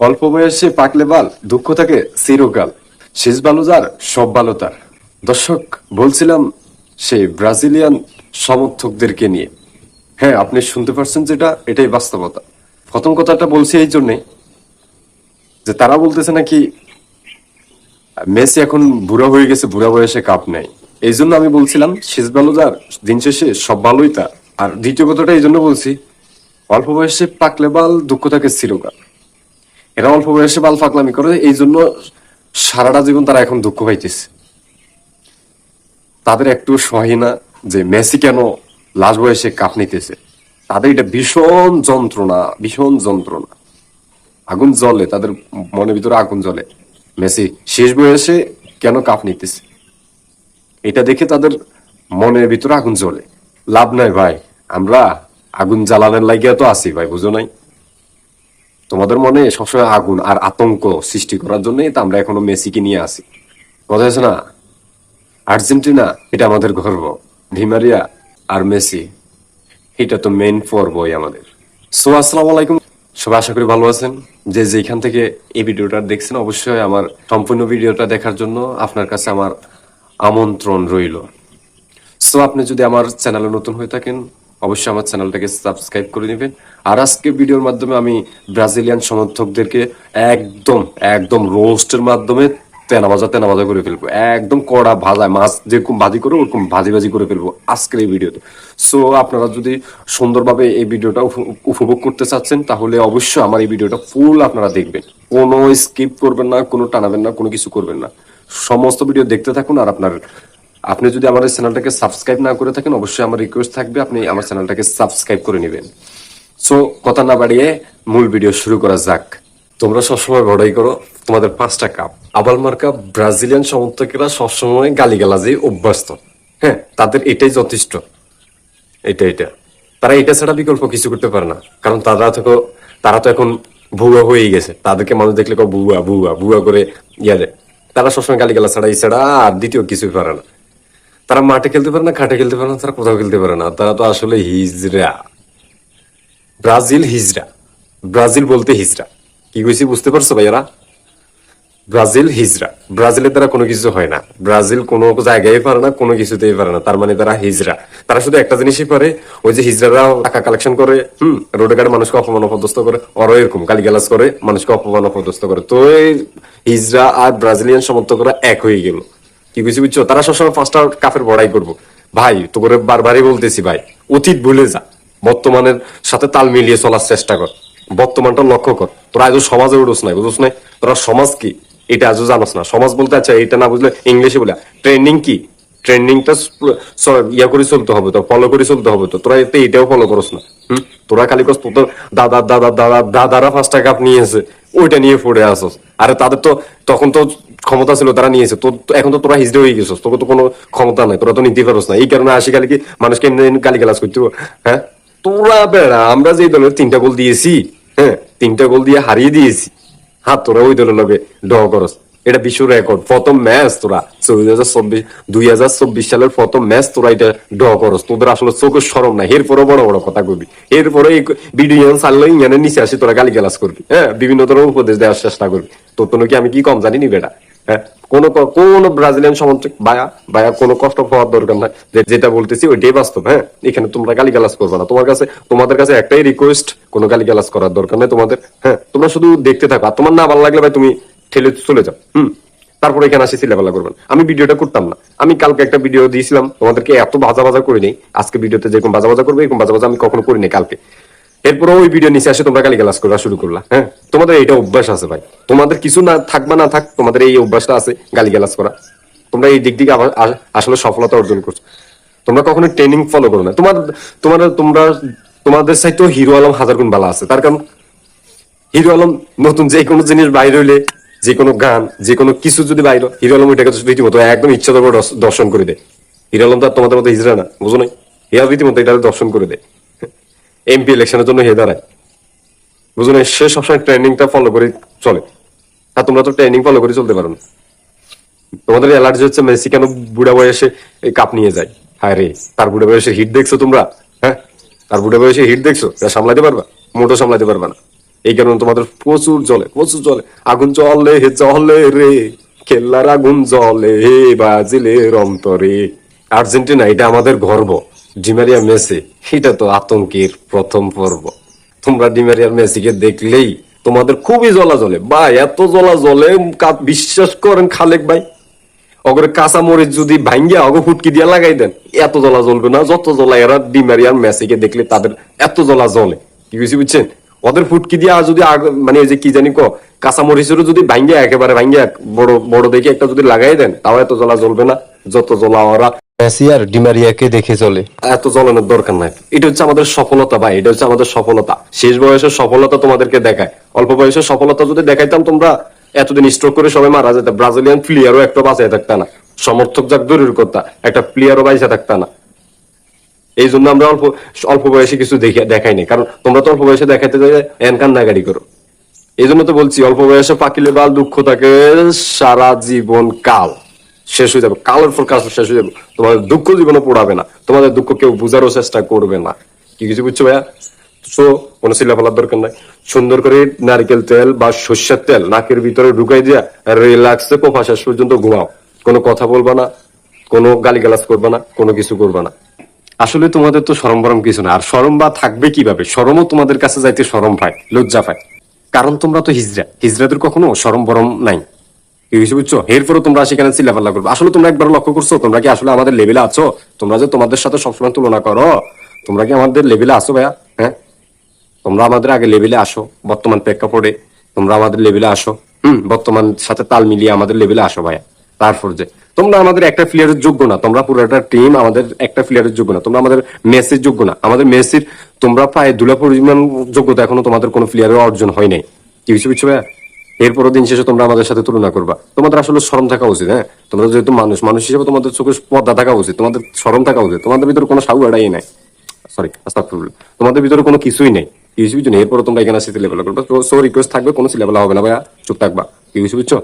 অল্প বয়সে পাকলে বাল, দুঃখ থাকে চিরকাল। শেষ ভালো যার, সব ভালো তার। দর্শক, বলছিলাম সেই ব্রাজিলিয়ান সমর্থকদেরকে নিয়ে। হ্যাঁ, আপনি শুনতে পারছেন, যেটা এটাই বাস্তবতা। প্রথম কথাটা বলছি এই জন্যে যে তারা বলতেছে নাকি মেসি এখন বুড়া হয়ে গেছে, বুড়া বয়সে কাপ নেই। এই জন্য আমি বলছিলাম শেষ ভালো যার, দিন শেষে সব ভালোই তার। আর দ্বিতীয় কথাটা এই জন্য বলছি, অল্প বয়সে পাকলে বাল, দুঃখ থাকে চিরকাল। এরা অল্প বয়সে বাল পাকলামি করে, এই জন্য সারাটা জীবন তারা এখন দুঃখ পাইতেছে। তাদের একটু সহে না যে মেসি কেন লাস্ট বয়সে কাপ নিতেছে। তাদের এটা ভীষণ যন্ত্রণা, ভীষণ যন্ত্রণা। আগুন জ্বলে তাদের মনের ভিতরে, আগুন জ্বলে মেসি শেষ বয়সে কেন কাপ নিতেছে। এটা দেখে তাদের মনের ভিতরে আগুন জ্বলে। লাভ নাই ভাই, আমরা আগুন জ্বালানোর লাগিয়া তো আছি ভাই, বুঝো নাই? তোমাদের মনে সবসময় আগুন আর আতঙ্ক সৃষ্টি করার জন্যই তো আমরা এখনো মেসিকে নিয়ে আসি। কথা আছে না, আর্জেন্টিনা এটা আমাদের গর্ব, ডিমারিয়া আর মেসি এটা তো মেইন পর্বই আমাদের। সো আসসালামু আলাইকুম, সবাই আশা করি ভালো আছেন। যে যেখান থেকে এই ভিডিওটা দেখছেন, অবশ্যই আমার সম্পূর্ণ ভিডিওটা দেখার জন্য আপনার কাছে আমার আমন্ত্রণ রইল। সো আপনি যদি আমার চ্যানেলে নতুন হয়ে থাকেন, অবশ্যই আমার চ্যানেলটাকে সাবস্ক্রাইব করে নেবেন। আর আজকে ভিডিওর মাধ্যমে আমি ব্রাজিলিয়ান সমর্থকদেরকে একদম একদম রোস্টের মাধ্যমে তেনাবাজা করে ফেলবো। একদম কড়া ভাজায় মাছ যেরকম ভাজি করে ওরকম ভাজি করে ফেলবো আজকের এই ভিডিওতে। সো আপনারা যদি সুন্দরভাবে এই ভিডিওটা উপভোগ করতে চাচ্ছেন, তাহলে অবশ্যই আমার এই ভিডিওটা ফুল আপনারা দেখবেন। কোনো স্কিপ করবেন না, কোনো টানাবেন না, কোনো কিছু করবেন না। সমস্ত ভিডিও দেখতে থাকুন। আর আপনি যদি আমার চ্যানেলটাকে সাবস্ক্রাইব না করে থাকেন, অবশ্যই আমার রিকোয়েস্ট থাকবে আপনি আমার চ্যানেলটাকে সাবস্ক্রাইব করে নেবেন। সো কথা না বাড়িয়ে মূল ভিডিও শুরু করা যাক। তোমরা সবসময় বড়াই করো তোমাদের 5টা কাপ। আবাল মার্কা ব্রাজিলিয়ান সমর্থকেরা সবসময় গালিগালাজে অভ্যস্ত। হ্যাঁ, তাদের এটাই যথেষ্ট। এটা তারা এটা ছাড়া বিকল্প কিছু করতে পারে না। কারণ তারা তো এখন ভুয়া হয়েই গেছে। তাদেরকে মানুষ দেখলে ভুয়া ভুয়া ভুয়া করে দেয়। তারা সবসময় গালিগালা ছাড়া এই ছাড়া আর দ্বিতীয় কিছুই পারে না। তারা মাঠে খেলতে পারে না, খাটে খেলতে পারে না, তারা কোথাও খেলতে পারে না। তারা তো আসলে হিজড়া। হিজড়া। ব্রাজিল বলতে হিজড়া। কি কইছি বুঝতে পারছো ভাইয়ারা? ব্রাজিল হিজড়া। ব্রাজিলের দ্বারা কোনো কিছু হয় না। ব্রাজিল কোনো জায়গায় পারে না, কোনো কিছুতেই পারে না। তার মানে তারা হিজড়া। তারা শুধু একটা জিনিসই পারে, ওই যে হিজড়ারা টাকা কালেকশন করে, রোডে ঘাটে মানুষকে অপমান অপদস্থ করে, ওরা এরকম গালিগালাজ করে মানুষকে অপমান অপদস্থ করে। তো এই হিজড়া আর ব্রাজিলিয়ান সমর্থকরা এক হয়ে গেল। কি কিছু বুঝছো? তারা সবসময় 5টা কাপের বড়াই করবো। ভাই তো করে বারবারই বলতেছি ভাই, অতীত ভুলে যা, বর্তমানের সাথে তাল মিলিয়ে চলার চেষ্টা কর। বর্তমানটা লক্ষ্য কর। তোরা আজও সমাজে উঠোস নাই, বুঝোস নাই? তোরা সমাজ কি এটা আজও জানোস না। সমাজ বলতে, আচ্ছা এটা না বুঝলে ইংলিশে বলে ট্রেন্ডিং কি, ট্রেন্ডিংটা ইয়া করে চলতে হবে, তো ফলো করে চলতে হবে। তো তোরা এতে এটাও ফলো করস না। তোরা খালি কস তোর দাদারা 5টা কাপ নিয়েছে, ওইটা নিয়ে পড়ে আসস। আরে তাদের তো তখন তো ক্ষমতা ছিল, তারা নিয়েছে। তো এখন তো তোরা হিজড়ে হয়ে গেছিস, তোকে তো কোনো ক্ষমতা নাই, তোরা তো নিতে পারস না। এই কারণে আসি খালি কি মানুষকে এমনি গালি গালাজ করতে। হ্যাঁ, তোরা বেড়া, আমরা যে দলের 3টা গোল দিয়েছি, হ্যাঁ 3টা গোল দিয়ে হারিয়ে দিয়েছি, হ্যাঁ তোরা ওই দলের লগে ড্র করস। এটা বিশ্ব রেকর্ড। প্রথম ম্যাচ তোরা 2024 সালের প্রথম ম্যাচ তোরা এটা ড্র করস। তোদের আসলে চোখের সরম নাই। এরপরে বড় বড় কথা কবি, এরপরে ভিডিও ছাড়লে ইংল্যান্ডের নিচে আসি তোরা গালি গালাজ করবি। হ্যাঁ, বিভিন্ন ধরনের উপদেশ দেওয়ার চেষ্টা করবি। তোর তো কি আমি কি কম জানি নি বেটা? হ্যাঁ, কোন ব্রাজিলিয়ান সমর্থক ভায়া কোনো কষ্ট পাওয়ার দরকার নাই। যেটা বলতেছি ওইটাই বাস্তব। হ্যাঁ, এখানে তোমরা গালি গালাজ করবে না। তোমাদের কাছে একটাই রিকোয়েস্ট, কোনো গালি গালাজ করার দরকার নেই তোমাদের। হ্যাঁ, তোমরা শুধু দেখতে থাকো। আর তোমার না ভালো লাগলে ভাই তুমি ঠেলে চলে যাও। তারপরে এখানে আসি চিল্লাপাল্লা করবেন। আমি ভিডিওটা করতাম না। আমি কালকে একটা ভিডিও দিয়েছিলাম তোমাদেরকে, এত বাজা করে নেই। আজকে ভিডিওতে যেরকম বাজা করবে এরকম বাজা আমি কখনো করি নাই কালকে। এরপরে ওই ভিডিও নিচে আসে তোমরা গালি গালাজ করা শুরু করলা। হ্যাঁ, তোমাদের এইটা অভ্যাস আছে ভাই। তোমাদের কিছু না থাকবা না থাক, তোমাদের এই অভ্যাসটা আছে গালি গালাজ করা। তোমরা এই দিক থেকে আসলে সফলতা অর্জন করছো। তোমরা কখনো ট্রেনিং ফলো করো না। তোমাদের চাইতেও হিরো আলম 1000 গুণ ভালো আছে। তার কারণ হিরো আলম নতুন যে কোনো জিনিস বাইরে হইলে, যে কোনো গান, যে কোনো কিছু যদি বাইরে, হিরো আলম ওইটাকে রীতিমতো একদম ইচ্ছা করে দর্শন করে দেয়। হিরো আলম তো আর তোমাদের মতো হিজড়া না, বুঝো নাই? হিয়া রীতিমতো এটা দর্শন করে দেয়। এমপি ইলেকশনের জন্য হে দাঁড়ায়, বুঝো না? সে সবসময় ট্রেন্ডিংটা ফলো করে চলে। আর তোমরা তো ট্রেন্ডিং ফলো করে চলতে পারো না। তোমাদের অ্যালার্জি হচ্ছে মেসি কেন বুড়া বয়সে এই কাপ নিয়ে যায়। হায় রে, তার বুড়া বয়সে হিট দেখছো তোমরা? হ্যাঁ, তার বুড়া বয়সে হিট দেখছো? সামলাতে পারবা? মোটো সামলাতে পারবা না। এই কারণে তোমাদের প্রচুর জ্বলে, প্রচুর জ্বলে। আগুন জ্বলে জ্বলে রে, খেলার আগুন জ্বলে হে ব্রাজিলের অন্তরে। আর্জেন্টিনা এটা আমাদের গর্ব। ডিমারিয়া মেসি এটা তো আতঙ্কের প্রথম পর্ব। তোমরা ডিমারিয়ার মেসিকে দেখলেই তোমাদের খুবই জ্বলা জ্বলে ভাই, এত জ্বলা জ্বলে বিশ্বাস করেন খালেক ভাই, অগরে কাঁচা মরিচ যদি ভাঙ্গিয়া অগ ফুটকি দিয়া লাগাই দেন এত জ্বলা জ্বলবে না যত জ্বলা এরা ডিমারিয়ার মেসিকে দেখলে তাদের এত জ্বলা জ্বলে। কি বুঝছি বুঝছেন? ওদের ফুটকি দিয়া যদি মানে ওই যে কি জানি কাঁচা মরিচেরও যদি ভাঙ্গিয়া একেবারে ভাঙ্গিয়া বড় বড় দেখে একটা যদি লাগাই দেন তাও এত জ্বলা জ্বলবে না যত জ্বলা ওরা মেসি আর ডিমারিয়াকে দেখে চলে। এত জ্বলানোর দরকার নাই। এটা হচ্ছে আমাদের সফলতা ভাই, এটা হচ্ছে আমাদের সফলতা। শেষ বয়সের সফলতা তোমাদেরকে দেখায়। অল্প বয়সের সফলতা যদি দেখাইতাম তোমরা এতদিন স্ট্রোক করে সবাই মারা যেত, ব্রাজিলিয়ান প্লেয়ারও একটা বাঁচায় থাকতা না, সমর্থক যাক দূরের কথা একটা প্লেয়ারও বাইসা থাকতা না। এই জন্য আমরা অল্প অল্প বয়সে কিছু দেখাই নাই, কারণ তোমরা তো অল্প বয়সে দেখাইতে যাই এনকান নাগাড়ি করো। এই জন্য তো বলছি অল্প বয়সে পাকিলে বাল দুঃখ থাকে সারা জীবন কাল শেষ হয়ে যাবে, কালের পর কাল শেষ হয়ে যাবে, তোমাদের দুঃখ জীবনে পড়াবে না, তোমাদের দুঃখ কেউ বুঝারও চেষ্টা করবে না। কি কিছু বুঝছো ভাইয়া? সো কোনো সিলা ফেলার দরকার নাই। সুন্দর করে নারকেল তেল বা সর্ষের তেল নাকের ভিতরে ঢুকাই দিয়া রিল্যাক্সে কোফা শেষ পর্যন্ত ঘুমাও। কোনো কথা বলবা না, কোনো গালিগালাজ করবা না, কোনো কিছু করবা না। আসলে তোমাদের তো শরম বরম কিছু না, আর শরম বা থাকবে কিভাবে? শরমও তোমাদের কাছে যাইতে শরম পায়, লজ্জা পায়, কারণ তোমরা তো হিজড়াদের কখনো শরম বরম নাই। কি হয়েছে বুঝছো? এরপরও তোমরা সেখানে চিল্লাপাল্লা করবে। আসলে তোমরা একবার লক্ষ্য করছো তোমরা কি আসলে আমাদের লেভেলে আছো? তোমরা যে তোমাদের সাথে সবসময় তুলনা করো, তোমরা কি আমাদের লেভেলে আসো ভাইয়া? হ্যাঁ, তোমরা আমাদের আগে লেভেলে আসো, বর্তমান প্রেক্ষাপটে তোমরা আমাদের লেভেলে আসো। বর্তমান সাথে তাল মিলিয়ে আমাদের লেভেলে আসো ভাইয়া। তারপর যে তোমরা আমাদের একটা প্লেয়ারের যোগ্য না, তোমরা পুরো একটা টিম আমাদের একটা প্লেয়ারের যোগ্য না, তোমরা আমাদের মেসির যোগ্য না, আমাদের মেসির তোমরা প্রায় দুলা পরিমাণ যোগ্যতা এখনো তোমাদের কোনো প্লেয়ারের অর্জন হয় নাই। কি বুঝছো বুঝছো ভাইয়া? এরপরও দিন শেষে তোমরা আমাদের সাথে তুলনা করবা। তোমাদের আসলে শরম থাকা উচিত। হ্যাঁ, তোমরা যেহেতু মানুষ, মানুষ হিসেবে তোমাদের চোখে পর্দা থাকা উচিত, তোমাদের শরম থাকা উচিত। তোমাদের ভিতরে কোনো সাহু এড়াই নাই, সরি আস্তাগফিরুল্লাহ, তোমাদের ভিতরে কোনো কিছুই নেই। কি বুঝছো? এরপরও তোমরা এখানে সিলেবেলা করবে, সো রিকোয়েস্ট থাকবে কোনো সিলেবেলা হবে না ভাইয়া, চুপ থাকবা। কি বুঝছো?